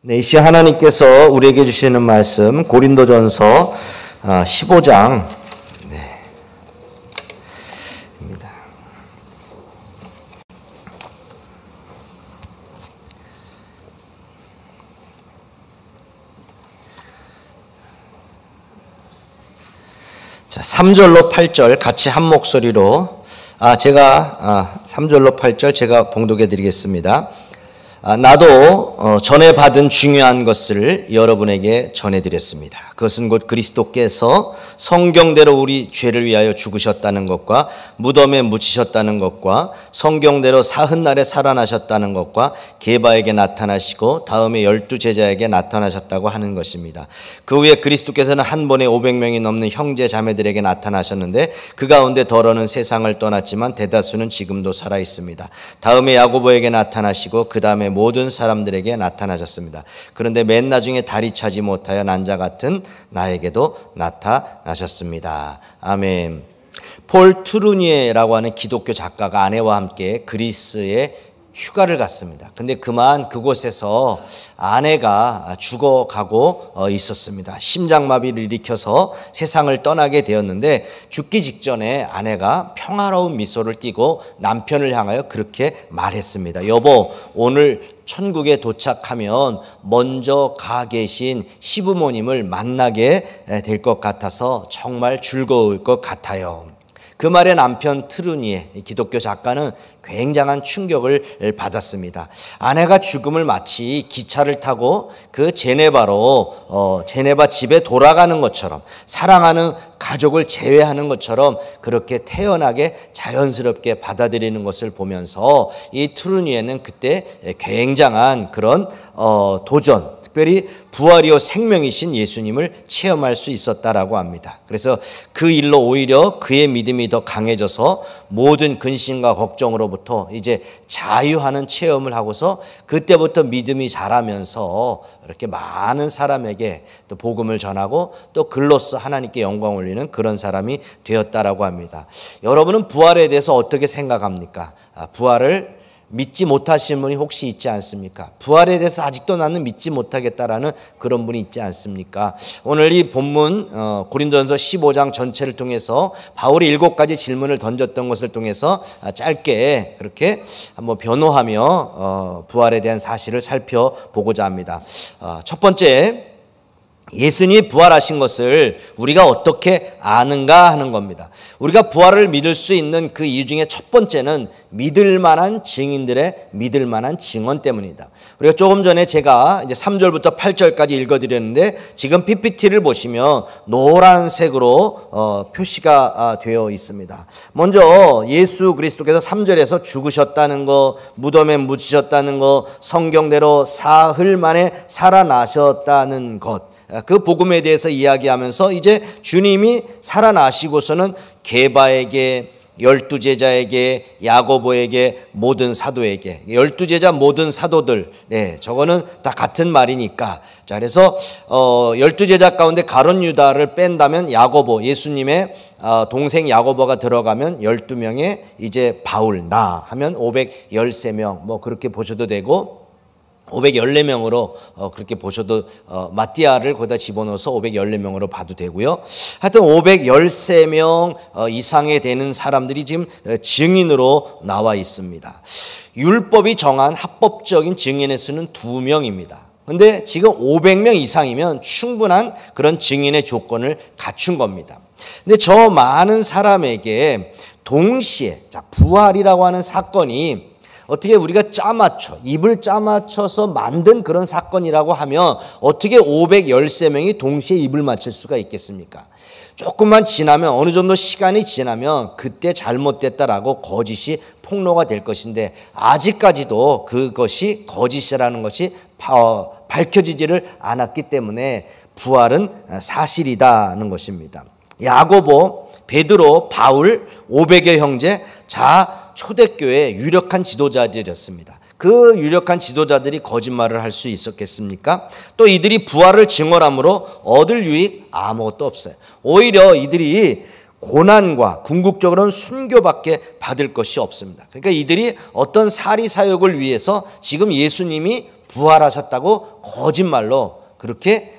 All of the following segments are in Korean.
네, 이 시간 하나님께서 우리에게 주시는 말씀 고린도전서 15장 입니다. 자, 3절로 8절 같이 한 목소리로 제가 3절로 8절 제가 봉독해 드리겠습니다. 나도 전에 받은 중요한 것을 여러분에게 전해드렸습니다. 그것은 곧 그리스도께서 성경대로 우리 죄를 위하여 죽으셨다는 것과 무덤에 묻히셨다는 것과 성경대로 사흔날에 살아나셨다는 것과 게바에게 나타나시고 다음에 12제자에게 나타나셨다고 하는 것입니다. 그 후에 그리스도께서는 한 번에 500명이 넘는 형제 자매들에게 나타나셨는데 그 가운데 더러는 세상을 떠났지만 대다수는 지금도 살아 있습니다. 다음에 야고보에게 나타나시고 그 다음에 모든 사람들에게 나타나셨습니다. 그런데 맨 나중에 다리 차지 못하여 난자 같은 나에게도 나타나셨습니다. 아멘. 폴 트루니에라고 하는 기독교 작가가 아내와 함께 그리스에 휴가를 갔습니다. 근데 그만 그곳에서 아내가 죽어가고 있었습니다. 심장마비를 일으켜서 세상을 떠나게 되었는데 죽기 직전에 아내가 평화로운 미소를 띠고 남편을 향하여 그렇게 말했습니다. 여보, 오늘 천국에 도착하면 먼저 가 계신 시부모님을 만나게 될 것 같아서 정말 즐거울 것 같아요. 그 말에 남편 트루니에 기독교 작가는 굉장한 충격을 받았습니다. 아내가 죽음을 마치 기차를 타고 그 제네바로 제네바 집에 돌아가는 것처럼 사랑하는 가족을 제외하는 것처럼 그렇게 태연하게 자연스럽게 받아들이는 것을 보면서 이 트루니에는 그때 굉장한 그런 도전, 특별히 부활이요 생명이신 예수님을 체험할 수 있었다라고 합니다. 그래서 그 일로 오히려 그의 믿음이 더 강해져서 모든 근심과 걱정으로부터 이제 자유하는 체험을 하고서 그때부터 믿음이 자라면서 이렇게 많은 사람에게 또 복음을 전하고 또 글로써 하나님께 영광 올리는 그런 사람이 되었다라고 합니다. 여러분은 부활에 대해서 어떻게 생각합니까? 부활을 믿지 못하시는 분이 혹시 있지 않습니까? 부활에 대해서 아직도 나는 믿지 못하겠다라는 그런 분이 있지 않습니까? 오늘 이 본문 고린도전서 15장 전체를 통해서 바울이 7가지 질문을 던졌던 것을 통해서 짧게 그렇게 한번 변호하며 부활에 대한 사실을 살펴보고자 합니다. 첫 번째, 예수님이 부활하신 것을 우리가 어떻게 아는가 하는 겁니다. 우리가 부활을 믿을 수 있는 그 이유 중에 첫 번째는 믿을 만한 증인들의 믿을 만한 증언 때문이다. 우리가 조금 전에 제가 이제 3절부터 8절까지 읽어드렸는데 지금 PPT를 보시면 노란색으로 표시가 되어 있습니다. 먼저 예수 그리스도께서 3절에서 죽으셨다는 거, 무덤에 묻히셨다는 거, 성경대로 사흘 만에 살아나셨다는 것, 그 복음에 대해서 이야기하면서 이제 주님이 살아나시고서는 게바에게, 12제자에게, 야고보에게, 모든 사도에게, 12제자 모든 사도들, 저거는 다 같은 말이니까. 자, 그래서 12제자 가운데 가룟 유다를 뺀다면 야고보, 예수님의 동생 야고보가 들어가면 12명의 이제 바울, 나 하면 513명 뭐 그렇게 보셔도 되고, 514명으로 그렇게 보셔도 마띠아를 거기다 집어넣어서 514명으로 봐도 되고요. 하여튼 513명 이상에 되는 사람들이 지금 증인으로 나와 있습니다. 율법이 정한 합법적인 증인의 수는 2명입니다. 근데 지금 500명 이상이면 충분한 그런 증인의 조건을 갖춘 겁니다. 근데 저 많은 사람에게 동시에 부활이라고 하는 사건이 어떻게 우리가 짜맞춰, 입을 짜맞춰서 만든 그런 사건이라고 하면 어떻게 513명이 동시에 입을 맞출 수가 있겠습니까? 조금만 지나면, 어느 정도 시간이 지나면 그때 잘못됐다라고 거짓이 폭로가 될 것인데 아직까지도 그것이 거짓이라는 것이 밝혀지지를 않았기 때문에 부활은 사실이다는 것입니다. 야고보, 베드로, 바울, 500여 형제, 초대교회의 유력한 지도자들이었습니다. 그 유력한 지도자들이 거짓말을 할 수 있었겠습니까? 또 이들이 부활을 증언함으로 얻을 유익 아무것도 없어요. 오히려 이들이 고난과 궁극적으로는 순교밖에 받을 것이 없습니다. 그러니까 이들이 어떤 사리사욕을 위해서 지금 예수님이 부활하셨다고 거짓말로 그렇게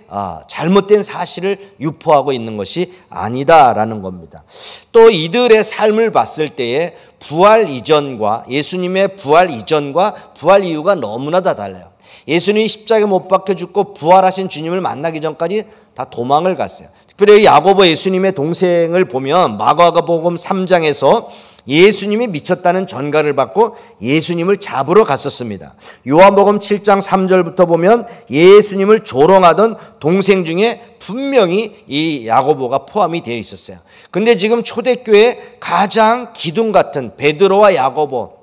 잘못된 사실을 유포하고 있는 것이 아니다라는 겁니다. 또 이들의 삶을 봤을 때에 부활 이전과 예수님의 부활 이전과 부활 이후가 너무나 다 달라요. 예수님이 십자가에 못 박혀 죽고 부활하신 주님을 만나기 전까지 다 도망을 갔어요. 특별히 야고보 예수님의 동생을 보면 마가복음 3장에서 예수님이 미쳤다는 전가를 받고 예수님을 잡으러 갔었습니다. 요한복음 7장 3절부터 보면 예수님을 조롱하던 동생 중에 분명히 이 야고보가 포함이 되어 있었어요. 근데 지금 초대교회 가장 기둥 같은 베드로와 야고보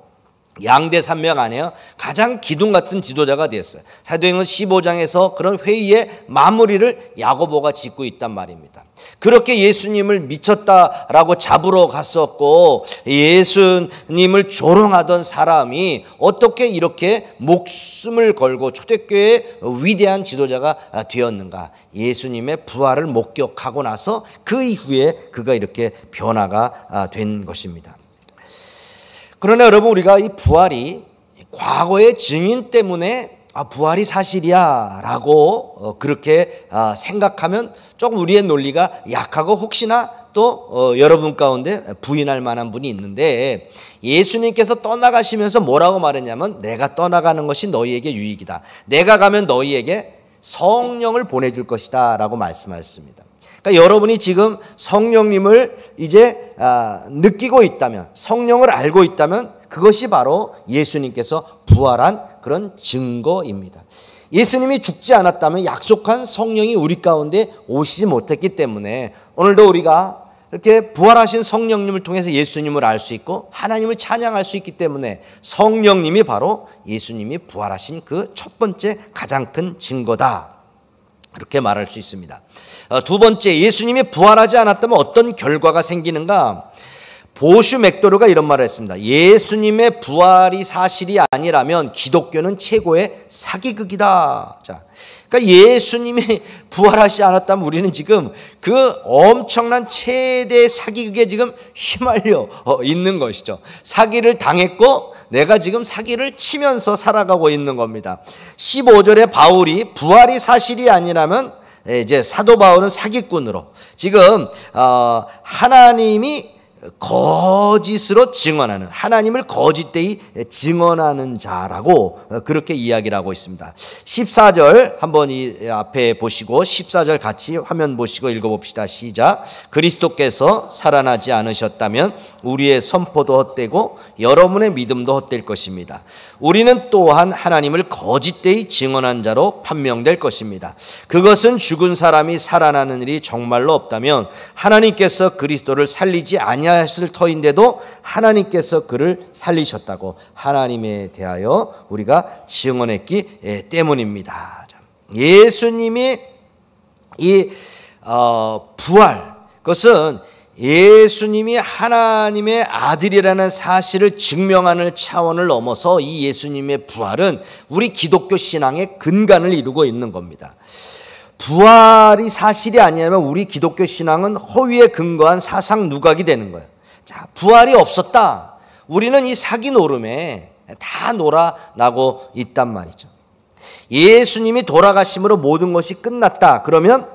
양대 산맥 안에요 가장 기둥 같은 지도자가 되었어요. 사도행전 15장에서 그런 회의의 마무리를 야고보가 짓고 있단 말입니다. 그렇게 예수님을 미쳤다라고 잡으러 갔었고 예수님을 조롱하던 사람이 어떻게 이렇게 목숨을 걸고 초대교회의 위대한 지도자가 되었는가? 예수님의 부활을 목격하고 나서 그 이후에 그가 이렇게 변화가 된 것입니다. 그러나 여러분, 우리가 이 부활이 과거의 증인 때문에 부활이 사실이야 라고 그렇게 생각하면 조금 우리의 논리가 약하고 혹시나 또 여러분 가운데 부인할 만한 분이 있는데, 예수님께서 떠나가시면서 뭐라고 말했냐면 내가 떠나가는 것이 너희에게 유익이다. 내가 가면 너희에게 성령을 보내줄 것이다 라고 말씀하셨습니다. 그러니까 여러분이 지금 성령님을 이제 느끼고 있다면, 성령을 알고 있다면 그것이 바로 예수님께서 부활한 그런 증거입니다. 예수님이 죽지 않았다면 약속한 성령이 우리 가운데 오시지 못했기 때문에 오늘도 우리가 이렇게 부활하신 성령님을 통해서 예수님을 알 수 있고 하나님을 찬양할 수 있기 때문에 성령님이 바로 예수님이 부활하신 그 첫 번째 가장 큰 증거다, 그렇게 말할 수 있습니다. 두 번째, 예수님이 부활하지 않았다면 어떤 결과가 생기는가? 보슈 맥도르가 이런 말을 했습니다. 예수님의 부활이 사실이 아니라면 기독교는 최고의 사기극이다. 자, 그러니까 예수님이 부활하지 않았다면 우리는 지금 그 엄청난 최대 사기극에 지금 휘말려 있는 것이죠. 사기를 당했고 내가 지금 사기를 치면서 살아가고 있는 겁니다. 15절에 바울이 부활이 사실이 아니라면 이제 사도 바울은 사기꾼으로 지금 하나님이 거짓으로 증언하는, 하나님을 거짓되이 증언하는 자라고 그렇게 이야기를 하고 있습니다. 14절 한번 이 앞에 보시고 14절 같이 화면 보시고 읽어봅시다. 시작. 그리스도께서 살아나지 않으셨다면 우리의 선포도 헛되고 여러분의 믿음도 헛될 것입니다. 우리는 또한 하나님을 거짓되이 증언한 자로 판명될 것입니다. 그것은 죽은 사람이 살아나는 일이 정말로 없다면 하나님께서 그리스도를 살리지 아니하였을 터인데도 하나님께서 그를 살리셨다고 하나님에 대하여 우리가 증언했기 때문입니다. 예수님이 이 부활, 그것은 예수님이 하나님의 아들이라는 사실을 증명하는 차원을 넘어서 이 예수님의 부활은 우리 기독교 신앙의 근간을 이루고 있는 겁니다. 부활이 사실이 아니라면 우리 기독교 신앙은 허위에 근거한 사상 누각이 되는 거예요. 자, 부활이 없었다. 우리는 이 사기 노름에 다 놀아나고 있단 말이죠. 예수님이 돌아가심으로 모든 것이 끝났다. 그러면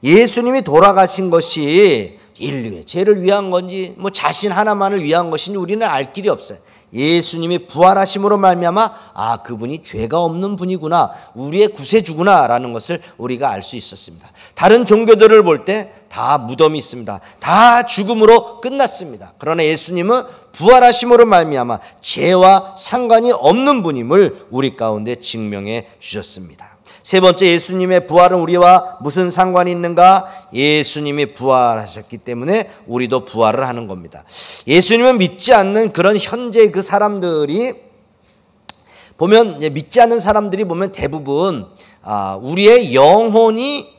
예수님이 돌아가신 것이 인류의 죄를 위한 건지 뭐 자신 하나만을 위한 것인지 우리는 알 길이 없어요. 예수님이 부활하심으로 말미암아 그분이 죄가 없는 분이구나, 우리의 구세주구나라는 것을 우리가 알 수 있었습니다. 다른 종교들을 볼 때 다 무덤이 있습니다. 다 죽음으로 끝났습니다. 그러나 예수님은 부활하심으로 말미암아 죄와 상관이 없는 분임을 우리 가운데 증명해 주셨습니다. 세 번째, 예수님의 부활은 우리와 무슨 상관이 있는가? 예수님이 부활하셨기 때문에 우리도 부활을 하는 겁니다. 예수님은 믿지 않는 그런 현재 그 사람들이 보면, 믿지 않는 사람들이 보면 대부분 우리의 영혼이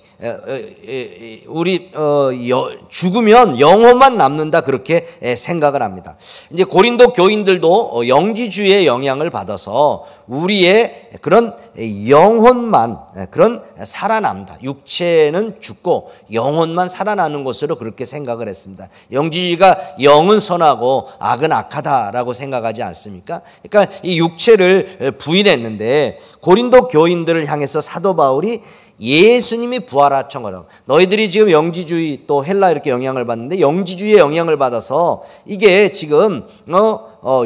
죽으면 영혼만 남는다, 그렇게 생각을 합니다. 이제 고린도 교인들도 영지주의의 영향을 받아서 우리의 그런 영혼만 그런 살아남다. 육체는 죽고 영혼만 살아나는 것으로 그렇게 생각을 했습니다. 영지주의가 영은 선하고 악은 악하다라고 생각하지 않습니까? 그러니까 이 육체를 부인했는데 고린도 교인들을 향해서 사도 바울이 예수님이 부활하신 거다. 너희들이 지금 영지주의 또 헬라 이렇게 영향을 받는데 영지주의의 영향을 받아서 이게 지금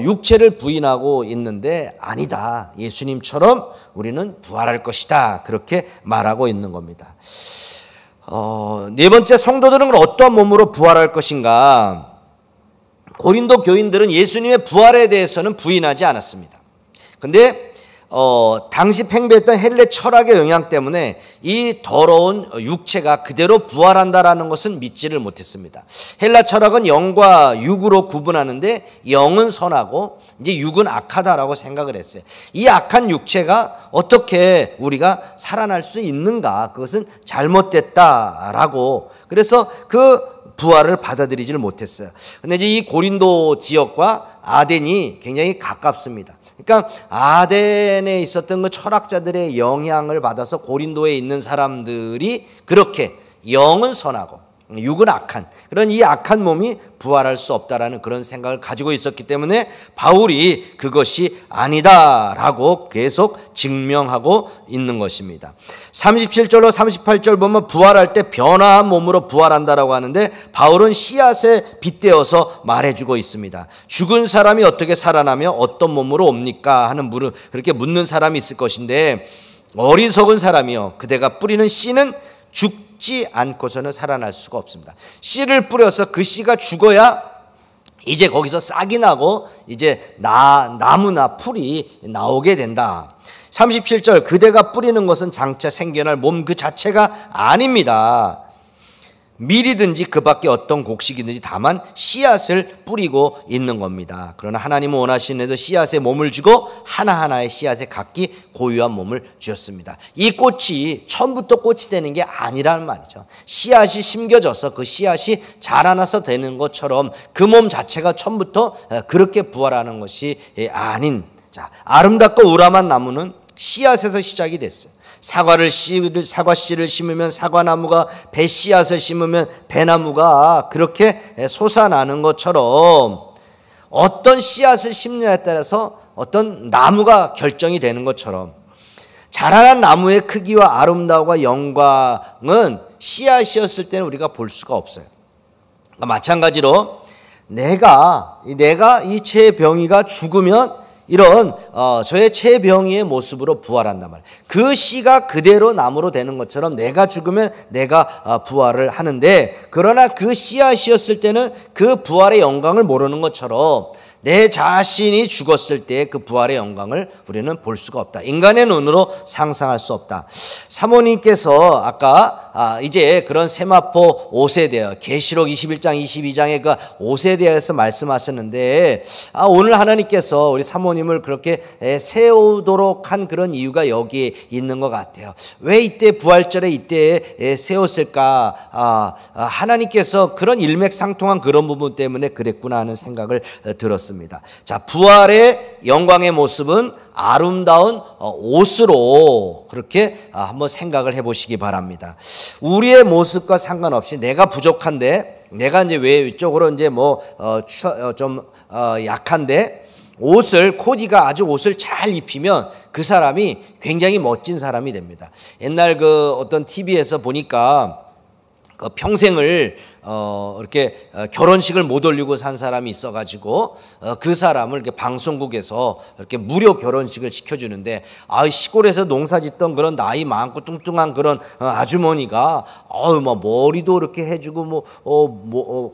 육체를 부인하고 있는데 아니다. 예수님처럼 우리는 부활할 것이다. 그렇게 말하고 있는 겁니다. 네 번째, 성도들은 어떠한 몸으로 부활할 것인가? 고린도 교인들은 예수님의 부활에 대해서는 부인하지 않았습니다. 근데 당시 팽배했던 헬레 철학의 영향 때문에 이 더러운 육체가 그대로 부활한다라는 것은 믿지를 못했습니다. 헬라 철학은 영과 육으로 구분하는데 영은 선하고 이제 육은 악하다라고 생각을 했어요. 이 악한 육체가 어떻게 우리가 살아날 수 있는가? 그것은 잘못됐다라고, 그래서 그 부활을 받아들이지를 못했어요. 근데 이제 이 고린도 지역과 아덴이 굉장히 가깝습니다. 그러니까 아덴에 있었던 그 철학자들의 영향을 받아서 고린도에 있는 사람들이 그렇게 영은 선하고 육은 악한 그런 이 악한 몸이 부활할 수 없다라는 그런 생각을 가지고 있었기 때문에 바울이 그것이 아니다라고 계속 증명하고 있는 것입니다. 37절로 38절 보면 부활할 때 변화한 몸으로 부활한다라고 하는데 바울은 씨앗에 빗대어서 말해주고 있습니다. 죽은 사람이 어떻게 살아나며 어떤 몸으로 옵니까? 하는 그렇게 묻는 사람이 있을 것인데, 어리석은 사람이요, 그대가 뿌리는 씨는 죽지 않고서는 살아날 수가 없습니다. 씨를 뿌려서 그 씨가 죽어야 이제 거기서 싹이 나고 이제 나무나 풀이 나오게 된다. 37절, 그대가 뿌리는 것은 장차 생겨날 몸 그 자체가 아닙니다. 밀이든지 그 밖에 어떤 곡식이든지 다만 씨앗을 뿌리고 있는 겁니다. 그러나 하나님은 원하시는 대로 씨앗에 몸을 주고 하나하나의 씨앗에 각기 고유한 몸을 주셨습니다. 이 꽃이 처음부터 꽃이 되는 게 아니라는 말이죠. 씨앗이 심겨져서 그 씨앗이 자라나서 되는 것처럼 그 몸 자체가 처음부터 그렇게 부활하는 것이 아닌, 자, 아름답고 우람한 나무는 씨앗에서 시작이 됐어요. 사과 씨를 심으면 사과나무가, 배씨앗을 심으면 배나무가 그렇게 솟아나는 것처럼 어떤 씨앗을 심느냐에 따라서 어떤 나무가 결정이 되는 것처럼 자라난 나무의 크기와 아름다움과 영광은 씨앗이었을 때는 우리가 볼 수가 없어요. 마찬가지로 내가 이 체병이가 죽으면 이런 저의 체병이의 모습으로 부활한단 말이에요. 그 씨가 그대로 나무로 되는 것처럼 내가 죽으면 내가 부활을 하는데, 그러나 그 씨앗이었을 때는 그 부활의 영광을 모르는 것처럼 내 자신이 죽었을 때 그 부활의 영광을 우리는 볼 수가 없다. 인간의 눈으로 상상할 수 없다. 사모님께서 아까 이제 그런 세마포 옷에 대해 계시록 21장 22장의 그 옷에 대해서 말씀하셨는데, 오늘 하나님께서 우리 사모님을 그렇게 세우도록 한 그런 이유가 여기에 있는 것 같아요. 왜 이때 부활절에 이때 세웠을까? 하나님께서 그런 일맥상통한 그런 부분 때문에 그랬구나 하는 생각을 들었습니다. 자, 부활의 영광의 모습은 아름다운 옷으로 그렇게 한번 생각을 해보시기 바랍니다. 우리의 모습과 상관없이 내가 부족한데, 내가 이제 외적으로 이제 좀 약한데 코디가 아주 옷을 잘 입히면 그 사람이 굉장히 멋진 사람이 됩니다. 옛날 그 어떤 TV에서 보니까 그 평생을 이렇게 결혼식을 못 올리고 산 사람이 있어가지고 그 사람을 이렇게 방송국에서 이렇게 무료 결혼식을 시켜주는데, 시골에서 농사짓던 그런 나이 많고 뚱뚱한 그런 아주머니가 막 머리도 이렇게 해주고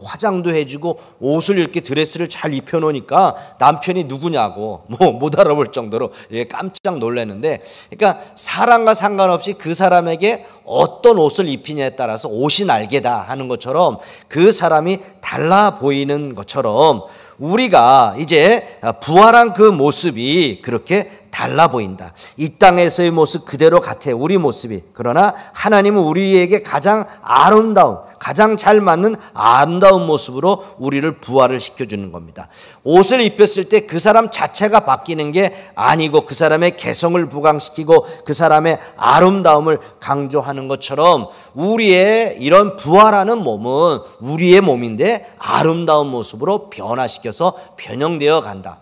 화장도 해주고 옷을 이렇게 드레스를 잘 입혀놓으니까 남편이 누구냐고 못 알아볼 정도로 깜짝 놀랐는데, 그러니까 사람과 상관없이 그 사람에게 어떤 옷을 입히냐에 따라서 옷이 날개다 하는 것처럼 그 사람이 달라 보이는 것처럼 우리가 이제 부활한 그 모습이 그렇게 달라 보인다. 이 땅에서의 모습 그대로 같아, 우리 모습이. 그러나 하나님은 우리에게 가장 아름다운, 가장 잘 맞는 아름다운 모습으로 우리를 부활을 시켜주는 겁니다. 옷을 입혔을 때 그 사람 자체가 바뀌는 게 아니고 그 사람의 개성을 부각시키고 그 사람의 아름다움을 강조하는 것처럼 우리의 이런 부활하는 몸은 우리의 몸인데 아름다운 모습으로 변화시켜서 변형되어 간다.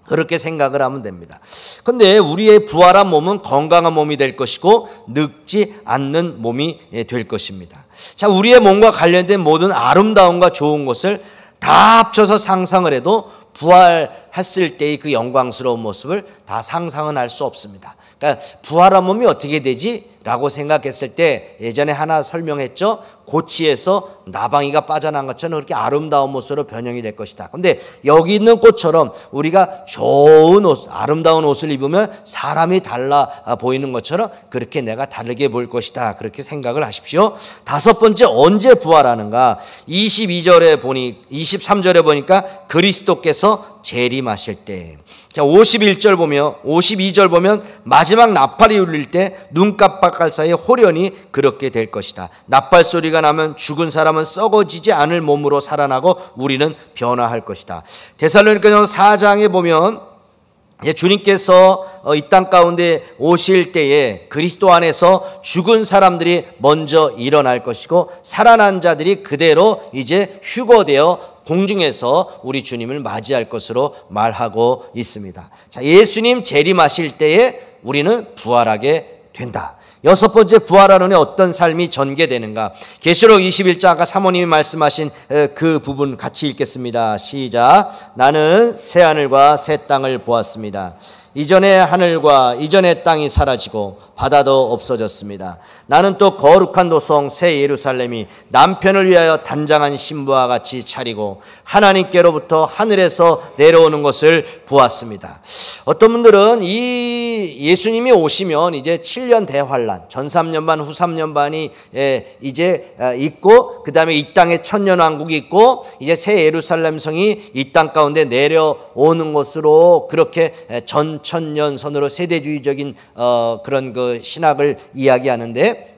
그렇게 생각을 하면 됩니다. 그런데 우리의 부활한 몸은 건강한 몸이 될 것이고 늙지 않는 몸이 될 것입니다. 자, 우리의 몸과 관련된 모든 아름다움과 좋은 것을 다 합쳐서 상상을 해도 부활했을 때의 그 영광스러운 모습을 다 상상은 할 수 없습니다. 그러니까 부활한 몸이 어떻게 되지? 라고 생각했을 때 예전에 하나 설명했죠. 고치에서 나방이가 빠져난 것처럼 그렇게 아름다운 모습으로 변형이 될 것이다. 그런데 여기 있는 꽃처럼 우리가 좋은 옷, 아름다운 옷을 입으면 사람이 달라 보이는 것처럼 그렇게 내가 다르게 보일 것이다. 그렇게 생각을 하십시오. 다섯 번째, 언제 부활하는가? 23절에 보니까 그리스도께서 재림하실 때. 자, 52절 보면 마지막 나팔이 울릴 때 눈깜빡할 사이에 호련히 그렇게 될 것이다. 나팔 소리가 나면 죽은 사람은 썩어지지 않을 몸으로 살아나고 우리는 변화할 것이다. 데살로니가서 4장에 보면 주님께서 이 땅 가운데 오실 때에 그리스도 안에서 죽은 사람들이 먼저 일어날 것이고 살아난 자들이 그대로 이제 휴거되어 공중에서 우리 주님을 맞이할 것으로 말하고 있습니다. 자, 예수님 재림하실 때에 우리는 부활하게 된다. 여섯 번째, 부활하는 에 어떤 삶이 전개되는가? 계시록 21장 아까 사모님이 말씀하신 그 부분 같이 읽겠습니다. 시작. 나는 새 하늘과 새 땅을 보았습니다. 이전의 하늘과 이전의 땅이 사라지고 바다도 없어졌습니다. 나는 또 거룩한 도성 새 예루살렘이 남편을 위하여 단장한 신부와 같이 차리고 하나님께로부터 하늘에서 내려오는 것을 보았습니다. 어떤 분들은 이 예수님이 오시면 이제 7년 대환란, 전 3년 반, 후 3년 반이 이제 있고, 그 다음에 이 땅에 천년왕국이 있고, 이제 새 예루살렘 성이 이 땅 가운데 내려오는 것으로 그렇게 전천년선으로 세대주의적인 그런 그 신학을 이야기하는데,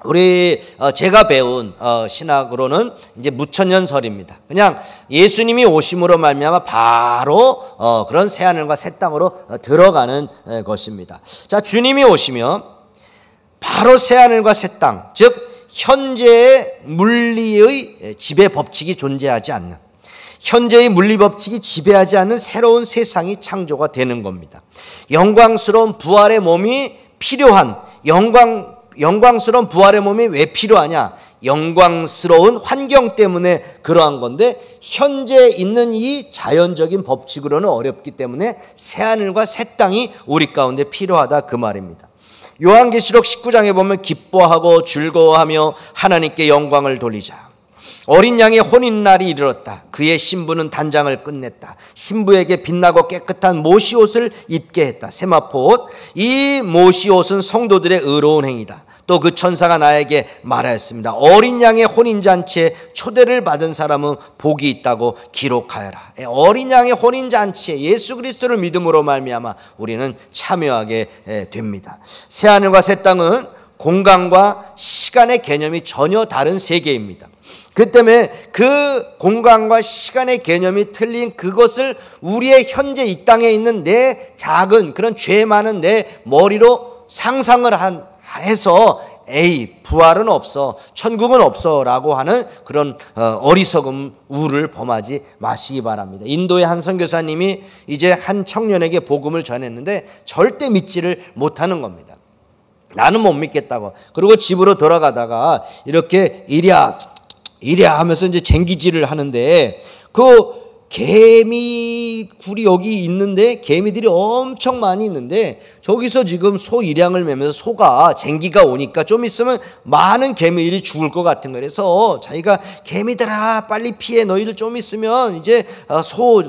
우리 제가 배운 신학으로는 이제 무천년설입니다. 그냥 예수님이 오심으로 말미암아 바로 그런 새 하늘과 새 땅으로 들어가는 것입니다. 자, 주님이 오시면 바로 새 하늘과 새 땅, 즉 현재의 물리의 지배 법칙이 존재하지 않는, 현재의 물리 법칙이 지배하지 않는 새로운 세상이 창조가 되는 겁니다. 영광스러운 부활의 몸이 필요한, 영광스러운 부활의 몸이 왜 필요하냐? 영광스러운 환경 때문에 그러한 건데, 현재 있는 이 자연적인 법칙으로는 어렵기 때문에 새하늘과 새 땅이 우리 가운데 필요하다, 그 말입니다. 요한계시록 19장에 보면 기뻐하고 즐거워하며 하나님께 영광을 돌리자. 어린 양의 혼인날이 이르렀다. 그의 신부는 단장을 끝냈다. 신부에게 빛나고 깨끗한 모시옷을 입게 했다. 세마포옷. 이 모시옷은 성도들의 의로운 행위다. 또 그 천사가 나에게 말하였습니다. 어린 양의 혼인잔치에 초대를 받은 사람은 복이 있다고 기록하여라. 어린 양의 혼인잔치에 예수 그리스도를 믿음으로 말미암아 우리는 참여하게 됩니다. 새하늘과 새 땅은 공간과 시간의 개념이 전혀 다른 세계입니다. 그 때문에 그 공간과 시간의 개념이 틀린 그것을 우리의 현재 이 땅에 있는 내 작은 그런 죄 많은 내 머리로 상상을 해서 부활은 없어, 천국은 없어 라고 하는 그런 어리석은 우를 범하지 마시기 바랍니다. 인도의 한 선교사님이 이제 한 청년에게 복음을 전했는데 절대 믿지를 못하는 겁니다. 나는 못 믿겠다고. 그리고 집으로 돌아가다가 이렇게 이랴 하면서 이제 쟁기질을 하는데, 그 개미 굴이 여기 있는데 개미들이 엄청 많이 있는데, 저기서 지금 소 일양을 매면서 소가 쟁기가 오니까 좀 있으면 많은 개미들이 죽을 것 같은 거예요. 그래서 자기가 개미들아 빨리 피해, 너희들 좀 있으면 이제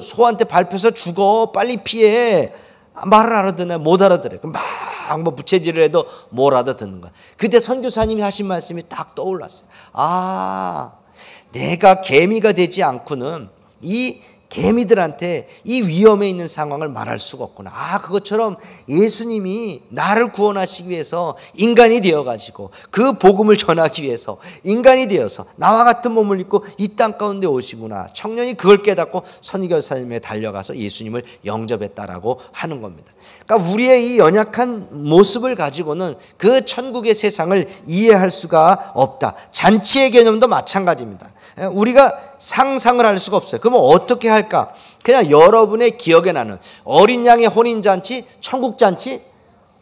소한테 밟혀서 죽어, 빨리 피해. 말을 알아듣나? 못 알아들어요. 막 뭐 부채질을 해도 뭘 알아듣는 거야. 그때 선교사님이 하신 말씀이 딱 떠올랐어요. 아, 내가 개미가 되지 않고는 이 개미들한테 이 위험에 있는 상황을 말할 수가 없구나. 그것처럼 예수님이 나를 구원하시기 위해서 인간이 되어가지고 그 복음을 전하기 위해서 인간이 되어서 나와 같은 몸을 입고 이 땅 가운데 오시구나. 청년이 그걸 깨닫고 선교사님에 달려가서 예수님을 영접했다라고 하는 겁니다. 그러니까 우리의 이 연약한 모습을 가지고는 그 천국의 세상을 이해할 수가 없다. 잔치의 개념도 마찬가지입니다. 우리가 상상을 할 수가 없어요. 그러면 어떻게 할까? 그냥 여러분의 기억에 나는 어린 양의 혼인잔치, 천국잔치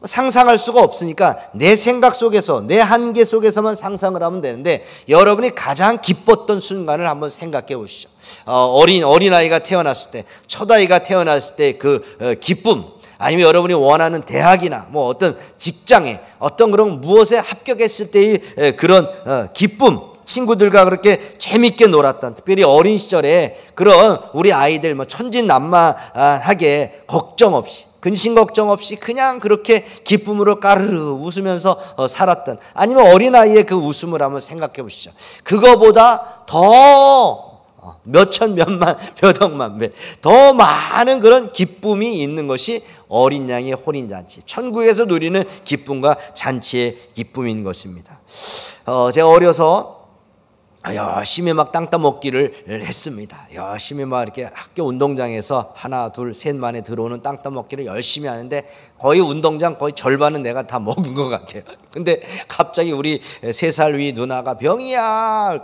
상상할 수가 없으니까 내 생각 속에서, 내 한계 속에서만 상상을 하면 되는데, 여러분이 가장 기뻤던 순간을 한번 생각해 보시죠. 어린아이가 태어났을 때, 첫아이가 태어났을 때 그 기쁨, 아니면 여러분이 원하는 대학이나 뭐 어떤 직장에 어떤 그런 무엇에 합격했을 때의 그런 기쁨, 친구들과 그렇게 재밌게 놀았던, 특별히 어린 시절에 그런 우리 아이들 뭐 천진난만하게 걱정 없이, 근심 걱정 없이 그냥 그렇게 기쁨으로 까르르 웃으면서 살았던, 아니면 어린아이의 그 웃음을 한번 생각해 보시죠. 그거보다 더 몇천, 몇만, 몇억만 배 더 많은 그런 기쁨이 있는 것이 어린 양의 혼인잔치, 천국에서 누리는 기쁨과 잔치의 기쁨인 것입니다. 제가 어려서 열심히 막 땅 따먹기를 했습니다. 열심히 막 이렇게 학교 운동장에서 하나, 둘, 셋 만에 들어오는 땅 따먹기를 열심히 하는데 거의 운동장 거의 절반은 내가 다 먹은 것 같아요. 근데 갑자기 우리 3살 위 누나가 병이야.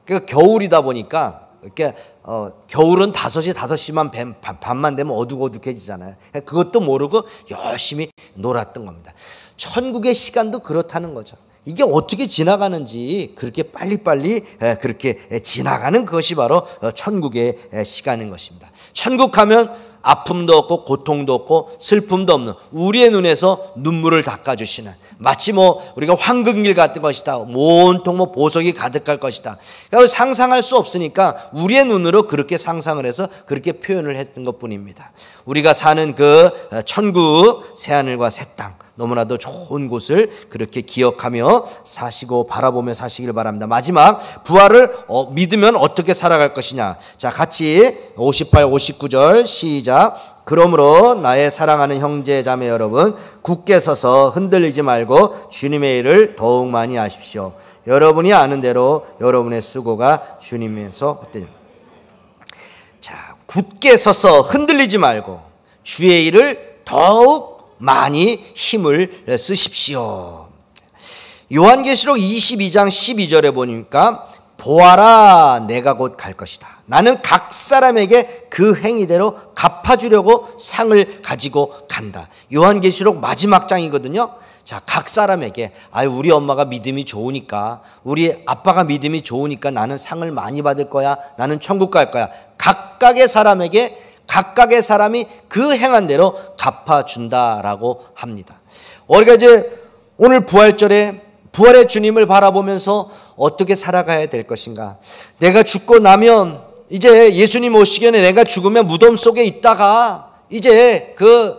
그러니까 겨울이다 보니까 이렇게 겨울은 5시만 밤만 되면 어둑어둑해지잖아요. 그것도 모르고 열심히 놀았던 겁니다. 천국의 시간도 그렇다는 거죠. 이게 어떻게 지나가는지 그렇게 빨리빨리 그렇게 지나가는 것이 바로 천국의 시간인 것입니다. 천국 하면 아픔도 없고 고통도 없고 슬픔도 없는, 우리의 눈에서 눈물을 닦아주시는, 마치 뭐 우리가 황금길 같은 것이다, 온통 뭐 보석이 가득할 것이다. 그러니까 상상할 수 없으니까 우리의 눈으로 그렇게 상상을 해서 그렇게 표현을 했던 것뿐입니다. 우리가 사는 그 천국, 새하늘과 새 땅, 너무나도 좋은 곳을 그렇게 기억하며 사시고 바라보며 사시길 바랍니다. 마지막, 부활을 믿으면 어떻게 살아갈 것이냐. 자, 같이 58, 59절 시작. 그러므로 나의 사랑하는 형제 자매 여러분, 굳게 서서 흔들리지 말고 주님의 일을 더욱 많이 하십시오. 여러분이 아는 대로 여러분의 수고가 주님에서 어때요? 자, 굳게 서서 흔들리지 말고 주의 일을 더욱 많이 힘을 쓰십시오. 요한계시록 22장 12절에 보니까 보아라, 내가 곧 갈 것이다. 나는 각 사람에게 그 행위대로 갚아주려고 상을 가지고 간다. 요한계시록 마지막 장이거든요. 자, 각 사람에게, 우리 엄마가 믿음이 좋으니까, 우리 아빠가 믿음이 좋으니까 나는 상을 많이 받을 거야, 나는 천국 갈 거야. 각각의 사람에게 각각의 사람이 그 행한 대로 갚아준다라고 합니다. 우리가 이제 오늘 부활절에 부활의 주님을 바라보면서 어떻게 살아가야 될 것인가. 내가 죽고 나면, 이제 예수님 오시기 전에 내가 죽으면 무덤 속에 있다가 이제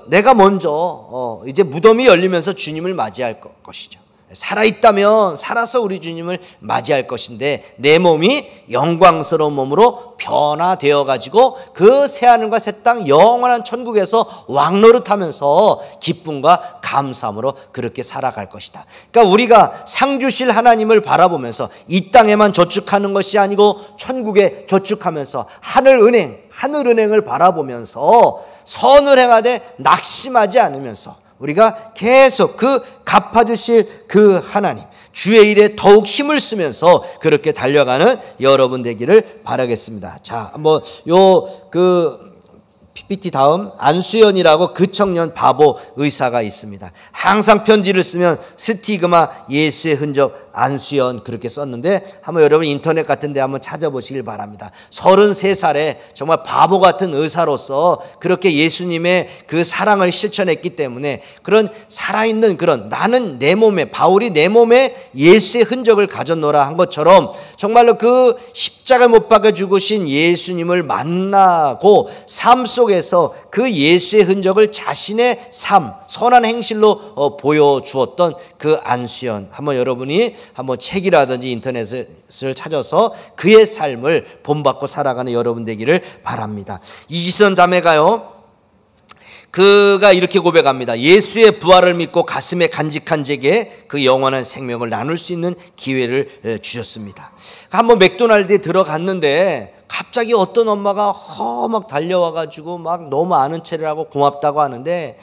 내가 먼저 이제 무덤이 열리면서 주님을 맞이할 것이죠. 살아있다면 살아서 우리 주님을 맞이할 것인데, 내 몸이 영광스러운 몸으로 변화되어 가지고 그 새하늘과 새 땅 영원한 천국에서 왕노릇하면서 기쁨과 감사함으로 그렇게 살아갈 것이다. 그러니까 우리가 상 주실 하나님을 바라보면서 이 땅에만 저축하는 것이 아니고 천국에 저축하면서 하늘은행을 바라보면서 선을 행하되 낙심하지 않으면서 우리가 계속 그 갚아주실 그 하나님, 주의 일에 더욱 힘을 쓰면서 그렇게 달려가는 여러분 되기를 바라겠습니다. 자, 한번 PPT 다음, 안수연이라고 그 청년 바보 의사가 있습니다. 항상 편지를 쓰면 스티그마, 예수의 흔적, 안수연 그렇게 썼는데, 한번 여러분 인터넷 같은 데 한번 찾아보시길 바랍니다. 33살에 정말 바보 같은 의사로서 그렇게 예수님의 그 사랑을 실천했기 때문에 그런 살아있는 그런, 나는 내 몸에, 바울이 내 몸에 예수의 흔적을 가졌노라 한 것처럼 정말로 그 십자가 못 박아 죽으신 예수님을 만나고 삶 속에 속에서 그 예수의 흔적을 자신의 삶, 선한 행실로 보여주었던 그 안수연, 한번 여러분이 한번 책이라든지 인터넷을 찾아서 그의 삶을 본받고 살아가는 여러분 되기를 바랍니다. 이지선 자매가요, 그가 이렇게 고백합니다. 예수의 부활을 믿고 가슴에 간직한 제게 그 영원한 생명을 나눌 수 있는 기회를 주셨습니다. 한번 맥도날드에 들어갔는데 갑자기 어떤 엄마가 막 달려와가지고 막 너무 아는 체를 하고 고맙다고 하는데,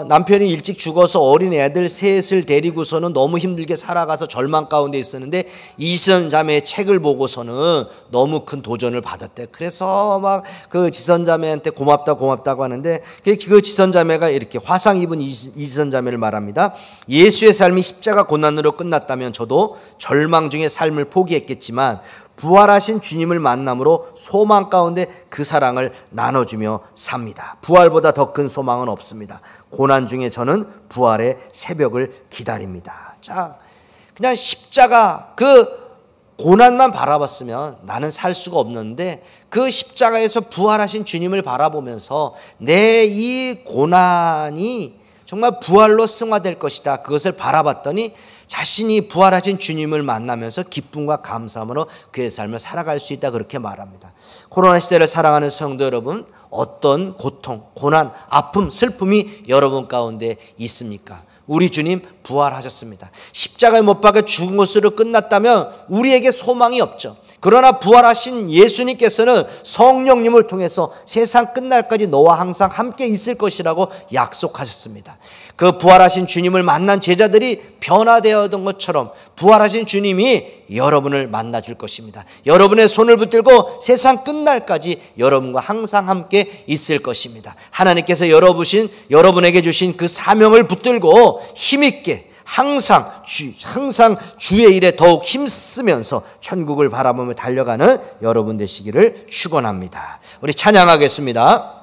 남편이 일찍 죽어서 어린 애들 셋을 데리고서는 너무 힘들게 살아가서 절망 가운데 있었는데 이지선 자매의 책을 보고서는 너무 큰 도전을 받았대. 그래서 막 그 지선 자매한테 고맙다고 하는데, 그 지선 자매가 이렇게 화상 입은 이지선 자매를 말합니다. 예수의 삶이 십자가 고난으로 끝났다면 저도 절망 중에 삶을 포기했겠지만 부활하신 주님을 만남으로 소망 가운데 그 사랑을 나눠주며 삽니다. 부활보다 더 큰 소망은 없습니다. 고난 중에 저는 부활의 새벽을 기다립니다. 자, 그냥 십자가 그 고난만 바라봤으면 나는 살 수가 없는데, 그 십자가에서 부활하신 주님을 바라보면서 내 이 고난이 정말 부활로 승화될 것이다, 그것을 바라봤더니 자신이 부활하신 주님을 만나면서 기쁨과 감사함으로 그의 삶을 살아갈 수 있다, 그렇게 말합니다. 코로나 시대를 살아가는 성도 여러분, 어떤 고통, 고난, 아픔, 슬픔이 여러분 가운데 있습니까? 우리 주님 부활하셨습니다. 십자가에 못 박혀 죽은 것으로 끝났다면 우리에게 소망이 없죠. 그러나 부활하신 예수님께서는 성령님을 통해서 세상 끝날까지 너와 항상 함께 있을 것이라고 약속하셨습니다. 그 부활하신 주님을 만난 제자들이 변화되었던 것처럼 부활하신 주님이 여러분을 만나줄 것입니다. 여러분의 손을 붙들고 세상 끝날까지 여러분과 항상 함께 있을 것입니다. 하나님께서 여러분에게 주신 그 사명을 붙들고 힘있게 항상 주의 일에 더욱 힘쓰면서 천국을 바라보며 달려가는 여러분 되시기를 축원합니다. 우리 찬양하겠습니다.